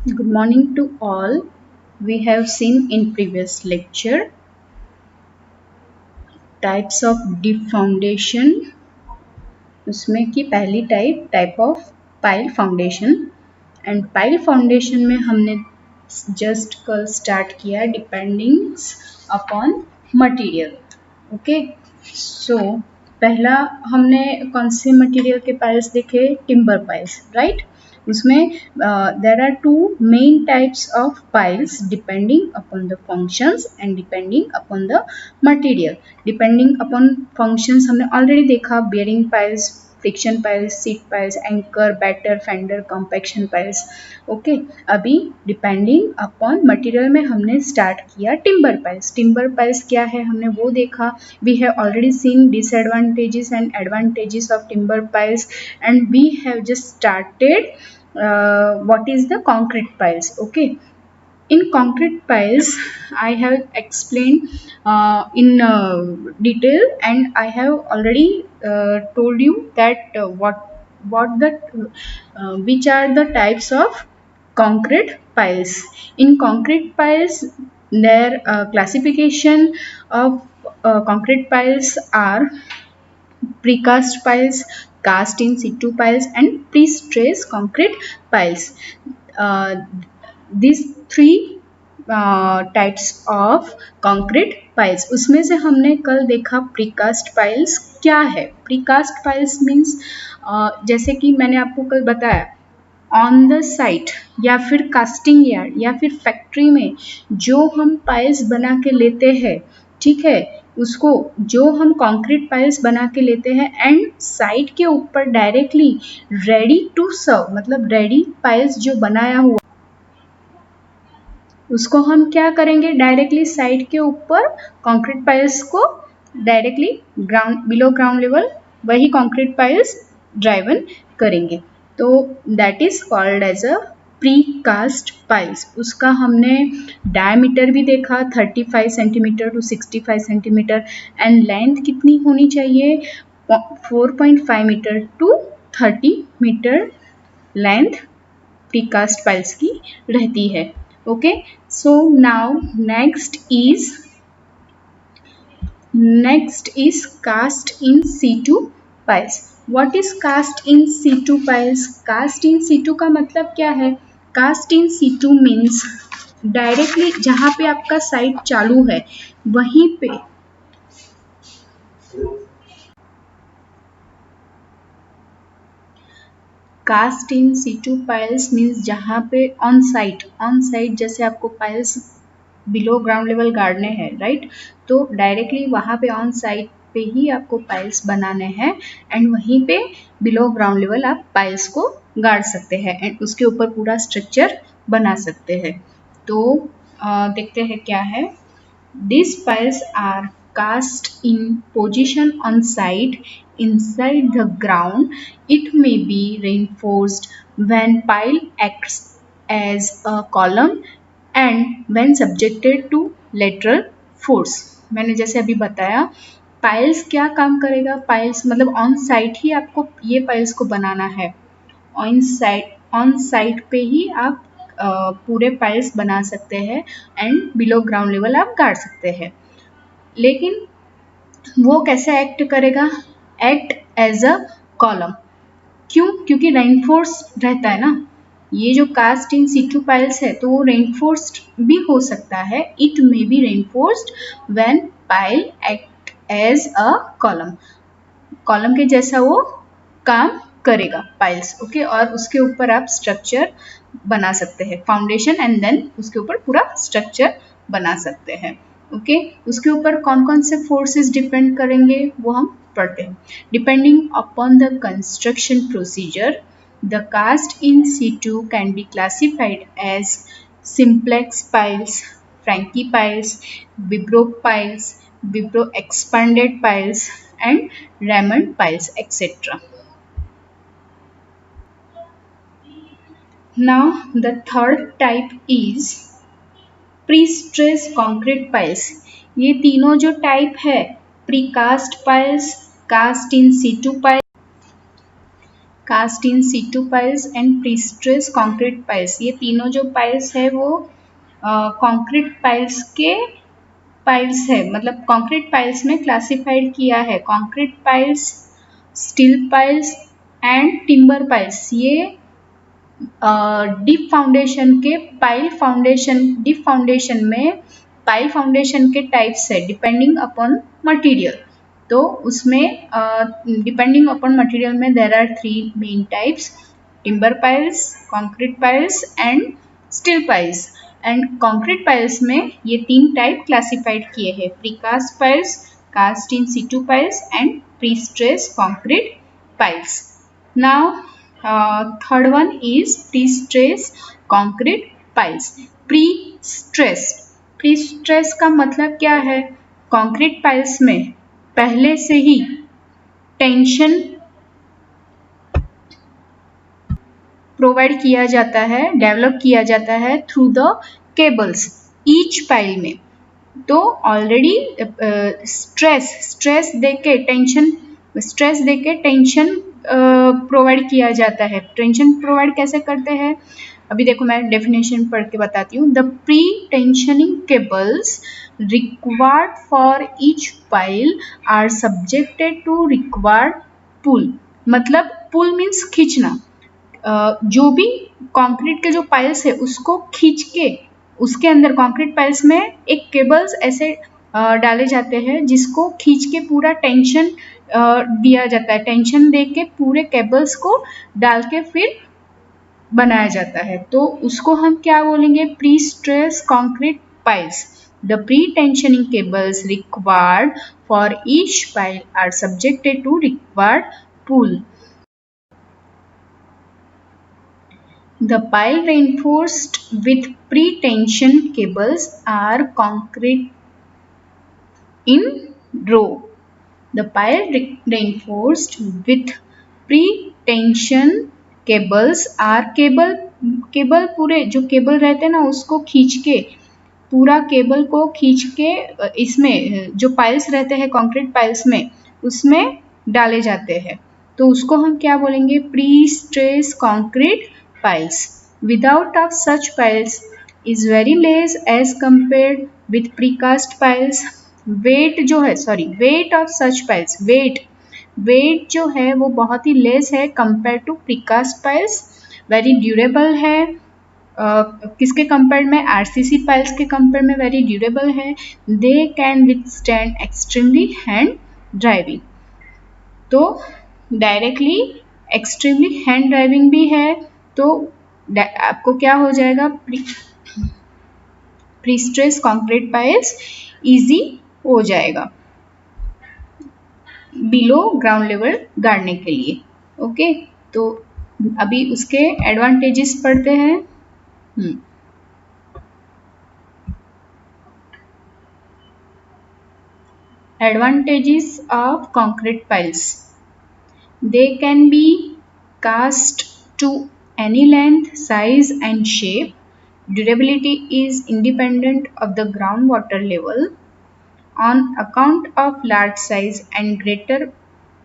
Good morning to all. We have seen in previous lecture types of deep foundation. उसमें की पहली type of pile foundation and pile foundation में हमने just कल start किया depending upon material. Okay, सो पहला हमने कौन से मटेरियल के पाइल्स देखे? Timber piles, right. उसमें there are two main types of piles depending upon the functions and depending upon the material. Depending upon functions हमने already देखा, bearing piles, friction piles, seat piles, anchor, batter, fender, compaction piles. Okay, अभी depending upon material में हमने start किया timber piles. Timber piles क्या है हमने वो देखा. We have already seen disadvantages and advantages of timber piles and we have just started what is the concrete piles. Okay, in concrete piles I have explained in detail and I have already told you that what the which are the types of concrete piles. In concrete piles their classification of concrete piles are precast piles, cast in situ piles and pre-stressed concrete piles. These three types of concrete piles. उसमें से हमने कल देखा precast piles क्या है. Precast piles means जैसे कि मैंने आपको कल बताया ऑन द साइट या फिर कास्टिंग यार्ड या फिर फैक्ट्री में जो हम पाइल्स बना के लेते हैं, ठीक है, उसको जो हम कंक्रीट पाइल्स बना के लेते हैं एंड साइट के ऊपर डायरेक्टली रेडी टू सर्व, मतलब रेडी पाइल्स जो बनाया हुआ उसको हम क्या करेंगे, डायरेक्टली साइट के ऊपर कंक्रीट पाइल्स को directly ground below ground level वही कंक्रीट पाइल्स ड्राइवन करेंगे. तो that is called as a precast piles. उसका हमने डायमीटर भी देखा 35 centimetre to 65 centimetre and length कितनी होनी चाहिए 4.5 metre to 30 metre length precast piles की रहती है. Okay, so now next is cast in situ piles. What is cast in situ piles? Cast in situ का मतलब क्या है? Cast in situ means directly जहाँ पे आपका साइट चालू है वहीं पे cast in situ piles means जहाँ पे ऑन साइट जैसे आपको पाइल्स बिलो ग्राउंड लेवल गाड़ने हैं, राइट. तो डायरेक्टली वहाँ पे ऑन साइट पे ही आपको पाइल्स बनाने हैं एंड वहीं पे बिलो ग्राउंड लेवल आप पाइल्स को गाड़ सकते हैं एंड उसके ऊपर पूरा स्ट्रक्चर बना सकते हैं. तो देखते हैं क्या है. This piles are cast in position on site inside the ground. It may be reinforced when pile acts as a column and when subjected to lateral force. मैंने जैसे अभी बताया पाइल्स क्या काम करेगा. पाइल्स मतलब ऑन साइट ही आपको ये पाइल्स को बनाना है. ऑन साइट पे ही आप पूरे पाइल्स बना सकते हैं एंड बिलो ग्राउंड लेवल आप गाड़ सकते हैं. लेकिन वो कैसे एक्ट करेगा? Act as a column. क्यों? क्योंकि रेनफोर्स रहता है ना. ये जो कास्ट इन सीटू पाइल्स है तो वो रेनफोर्स्ड भी हो सकता है. It may be reinforced when pile act as a column. Column के जैसा वो काम करेगा पाइल्स. ओके, और उसके ऊपर आप स्ट्रक्चर बना सकते हैं, फाउंडेशन एंड देन उसके ऊपर पूरा स्ट्रक्चर बना सकते हैं. ओके, उसके ऊपर कौन कौन से फोर्सेस डिपेंड करेंगे वो हम पढ़ते हैं. Depending upon the construction procedure the cast in situ can be classified as simplex piles, Franki piles, vibro piles, vibro expanded piles and Raymond piles etcetera. Now the third type is prestress concrete piles. ये तीनों जो type है precast piles, cast in situ piles cast in situ piles and prestress concrete piles. ये तीनों जो piles है वो concrete piles के पाइल्स है, मतलब कंक्रीट पाइल्स में क्लासिफाइड किया है। Concrete piles, steel piles and timber piles, ये डीप फाउंडेशन के डीप फाउंडेशन में पाइल फाउंडेशन के टाइप्स है डिपेंडिंग अपॉन मटेरियल। तो उसमें डिपेंडिंग अपॉन मटेरियल में there are 3 main types, timber piles, concrete piles and steel piles. And concrete piles में ये 3 टाइप क्लासिफाइड किए हैं, precast piles, cast in situ piles and prestress concrete piles. Now third one is pre-stress concrete piles. Pre-stress का मतलब क्या है? Concrete piles में पहले से ही टेंशन प्रोवाइड किया जाता है, डेवलप किया जाता है through the cables each pile में। तो ऑलरेडी स्ट्रेस देके टेंशन प्रोवाइड किया जाता है। टेंशन प्रोवाइड कैसे करते हैं, अभी देखो मैं डेफिनेशन पढ़ के बताती हूँ। The pre tensioning cables required for each pile are subjected to required pull. मतलब पुल मीन्स खींचना, जो भी कंक्रीट के जो पाइल्स है उसको खींच के उसके अंदर कंक्रीट पाइल्स में एक केबल्स ऐसे डाले जाते हैं जिसको खींच के पूरा टेंशन दिया जाता है। टेंशन दे के पूरे केबल्स को डाल के फिर बनाया जाता है, तो उसको हम क्या बोलेंगे? Pre stress concrete piles. The pre tensioning cables required for each pile are subjected to required pull. The pile reinforced with pre-tension cables are concrete in row. The pile reinforced with pre-tension cables are cable पूरे जो cable रहते हैं ना उसको खींच के, पूरा cable को खींच के इसमें जो पाइल्स रहते हैं कंक्रीट पाइल्स में उसमें डाले जाते हैं, तो उसको हम क्या बोलेंगे? Pre stress concrete piles. Without of such piles is very less as compared with precast piles. Weight of such piles, weight जो है वो बहुत ही लेस है compared to precast piles. Very durable है, किसके कंपेयर में? आरसीसी पाइल्स के compare में वेरी ड्यूरेबल है। They can withstand extremely hand driving. तो डायरेक्टली एक्सट्रीमली हैंड ड्राइविंग भी है, तो आपको क्या हो जाएगा? प्रीस्ट्रेस कंक्रीट पाइल्स इजी हो जाएगा बिलो ग्राउंड लेवल गाड़ने के लिए। ओके, तो अभी उसके एडवांटेजेस पढ़ते हैं। Advantages of concrete piles, they can be cast to any length, size and shape. Durability is independent of the groundwater level. On account of large size and greater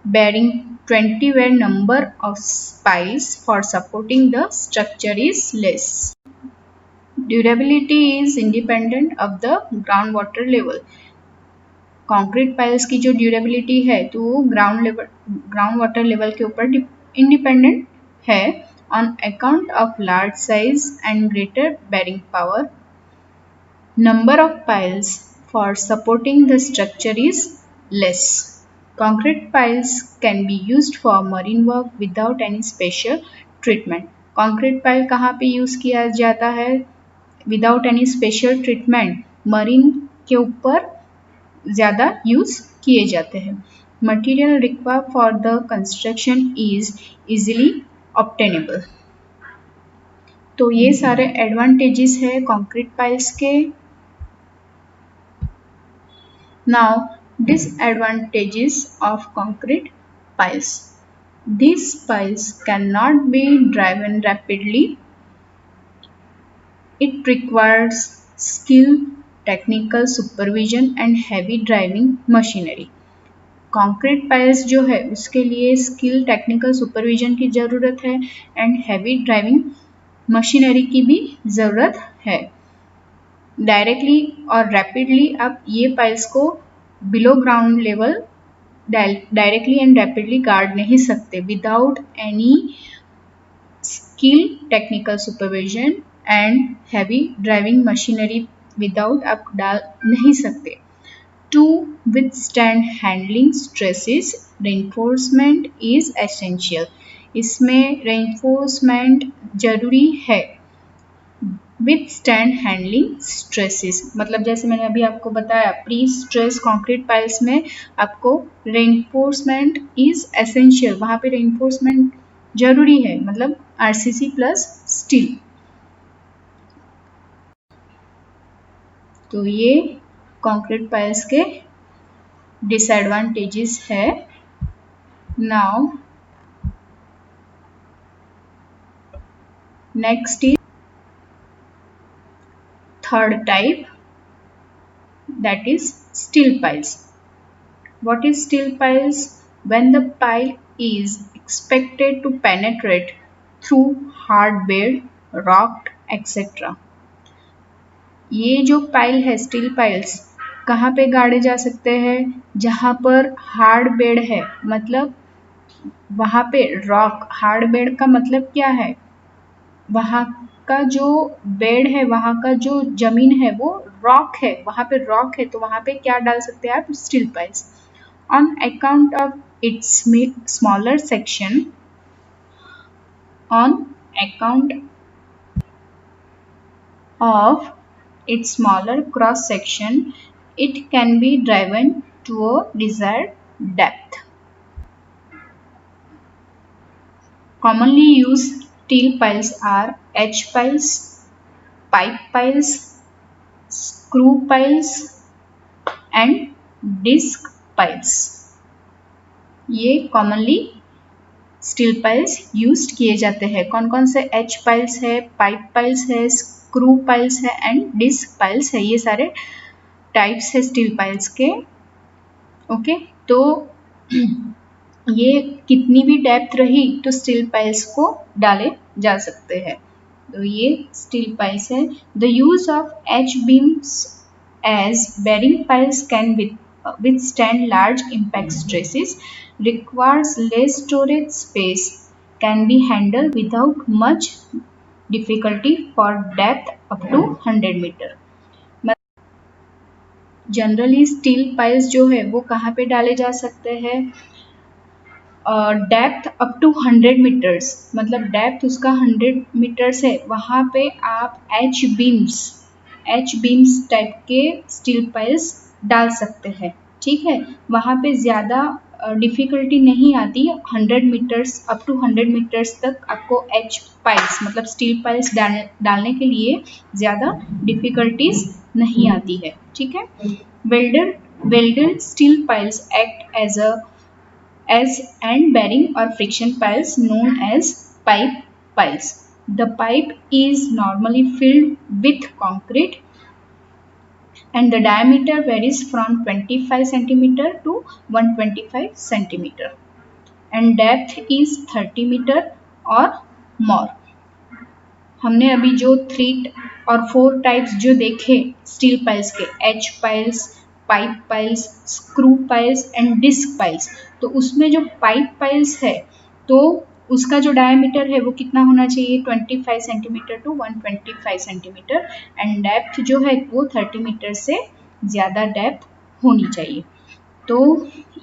bearing 20 where number of piles for supporting the structure is less. Durability is independent of the groundwater level. Concrete piles की जो durability है तो वो ground water level के ऊपर independent है। On account of large size and greater bearing power, number of piles for supporting the structure is less. Concrete piles can be used for marine work without any special treatment. Concrete pile कहाँ पे use किया जाता है? Without any special treatment, marine के ऊपर ज़्यादा use किए जाते हैं। Material required for the construction is easily obtainable. तो ये सारे एडवांटेजेस है कंक्रीट पाइल्स के। Now disadvantages of concrete piles, these piles cannot be driven rapidly. It requires skill, technical supervision and heavy driving machinery. Concrete piles जो है उसके लिए skill technical supervision की ज़रूरत है एंड हैवी ड्राइविंग मशीनरी की भी ज़रूरत है। डायरेक्टली और रैपिडली आप ये पाइल्स को below ground level directly and rapidly गार्ड नहीं सकते without any skill technical supervision and heavy driving machinery without आप डाल नहीं सकते। To withstand handling stresses reinforcement is essential. इसमें रेनफोर्समेंट जरूरी है। विथस्टैंड हैंडलिंग स्ट्रेसेस मतलब जैसे मैंने अभी आपको बताया प्री स्ट्रेस कंक्रीट पाइल्स में आपको रेनफोर्समेंट इज एसेंशियल, वहाँ पे रेनफोर्समेंट जरूरी है, मतलब आरसीसी प्लस स्टील। तो ये कंक्रीट पाइल्स के डिसएडवांटेजेस है। Now next is third type, that is steel piles. What is steel piles? When the pile is expected to penetrate through hard bed, rock, etc. ये जो pile है steel piles कहाँ पे गाड़े जा सकते हैं? जहाँ पर हार्ड बेड है, मतलब वहाँ पे रॉक, हार्ड बेड का मतलब क्या है? वहाँ का जो बेड है, वहाँ का जो जमीन है वो रॉक है, वहाँ पे रॉक है, तो वहाँ पे क्या डाल सकते हैं आप? Steel piles. On account of its smaller section, on account of its smaller cross section, it can be driven to a desired depth. Commonly used steel piles are H piles, pipe piles, screw piles and disc piles. ये commonly steel piles use किए जाते हैं। कौन कौन से? H piles है, pipe piles है, screw piles है एंड डिस्क पाइल्स है। ये सारे टाइप्स है स्टील पाइल्स के। ओके, तो ये कितनी भी डेप्थ रही तो स्टील पाइल्स को डाले जा सकते हैं। तो ये स्टील पाइल्स है। The use of H beams as bearing piles can withstand large impact stresses, requires less storage space, can be handled without much difficulty for depth up to 100 metre. Generally steel piles जो है वो कहाँ पे डाले जा सकते हैं? Depth up to 100 metres, मतलब डेप्थ उसका 100 मीटर्स है, वहाँ पे आप एच बीम्स टाइप के स्टील पाइल्स डाल सकते हैं। ठीक है, वहाँ पे ज़्यादा डिफ़िकल्टी नहीं आती। 100 मीटर्स अप टू 100 मीटर्स तक आपको एच पाइल्स मतलब स्टील पाइल्स डालने के लिए ज़्यादा डिफ़िकल्टीज नहीं आती है। ठीक है, welded steel piles act as and bearing or friction piles known as pipe piles. The pipe is normally filled with concrete and the diameter varies from 25 cm to 125 cm and depth is 30 meter or more. हमने अभी जो 3 और 4 types जो देखे steel piles के, H piles, pipe piles, screw piles and disc piles, तो उसमें जो पाइप पाइल्स है तो उसका जो डायमीटर है वो कितना होना चाहिए? 25 centimetre to 125 centimetre and depth जो है वो 30 मीटर से ज़्यादा डेप्थ होनी चाहिए। तो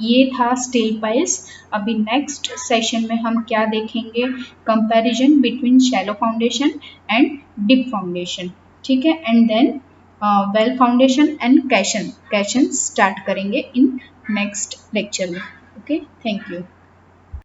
ये था स्टील पाइल्स। अभी नेक्स्ट सेशन में हम क्या देखेंगे? Comparison between shallow foundation and deep foundation. ठीक है, and then well foundation and caisson start करेंगे इन नेक्स्ट लेक्चर में। Okay, thank you.